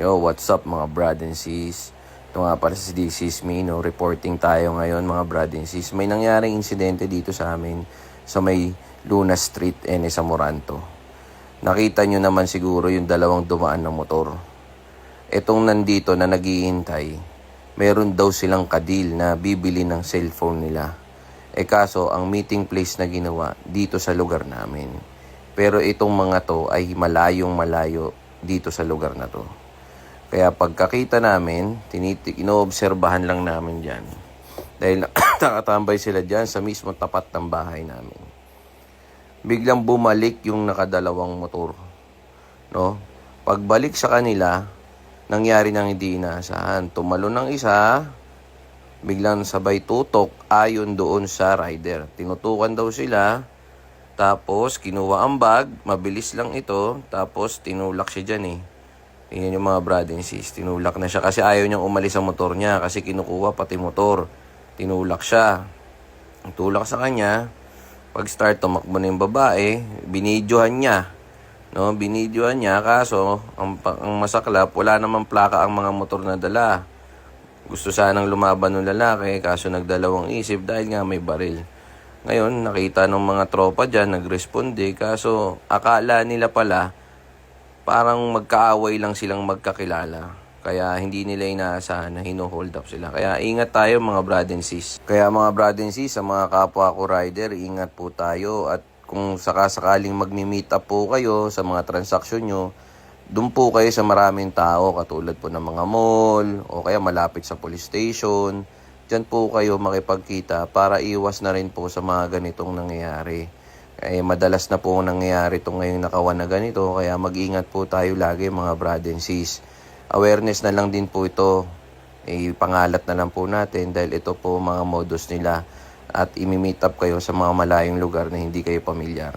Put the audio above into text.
Yo, what's up mga brad and sis? Ito nga para si This is me, no? Reporting tayo ngayon mga brad and sis. May nangyaring insidente dito sa amin sa may Luna Street, sa Moranto. Nakita nyo naman siguro yung dalawang dumaan na motor. Etong nandito na naghihintay, meron daw silang kadil na bibili ng cellphone nila. Kaso, ang meeting place na ginawa dito sa lugar namin. Pero itong mga to ay malayong malayo dito sa lugar na to. Kaya pagkakita namin, inoobserbahan lang namin dyan. Dahil nakatambay sila dyan sa mismo tapat ng bahay namin. Biglang bumalik yung nakadalawang motor. No? Pagbalik sa kanila, nangyari nang hindi inaasahan. Tumalon ng isa, biglang sabay tutok ayon doon sa rider. Tinutukan daw sila, tapos kinuha ang bag, mabilis lang ito, tapos tinulak siya dyan eh. Tingnan yung mga brad and sis, tinulak na siya kasi ayaw niyang umalis sa motor niya kasi kinukuha pati motor. Tinulak siya. Ang tulak sa kanya, pag start tumakbo na yung babae, binidyohan niya. No, binidyohan niya kaso ang masaklap, wala namang plaka ang mga motor na dala. Gusto sanang lumaban ng lalaki kaso nagdalawang isip dahil nga may baril. Ngayon, nakita ng mga tropa dyan, nagresponde kaso akala nila pala parang magkaaway lang silang magkakilala. Kaya hindi nila inaasahan na hino-hold up sila. Kaya ingat tayo mga brad and sis. Kaya mga brad and sis, sa mga kapwa ko rider, ingat po tayo. At kung sakasakaling magmi-meet up po kayo sa mga transaksyon nyo, doon po kayo sa maraming tao katulad po ng mga mall o kaya malapit sa police station. Diyan po kayo makipagkita para iwas na rin po sa mga ganitong nangyayari. Madalas na po nangyayari itong ngayong nakawan na ganito, kaya mag-ingat po tayo lagi mga brad and sis. Awareness na lang din po ito, pangalat na lang po natin dahil ito po mga modus nila at imi-meet up kayo sa mga malayong lugar na hindi kayo pamilyar.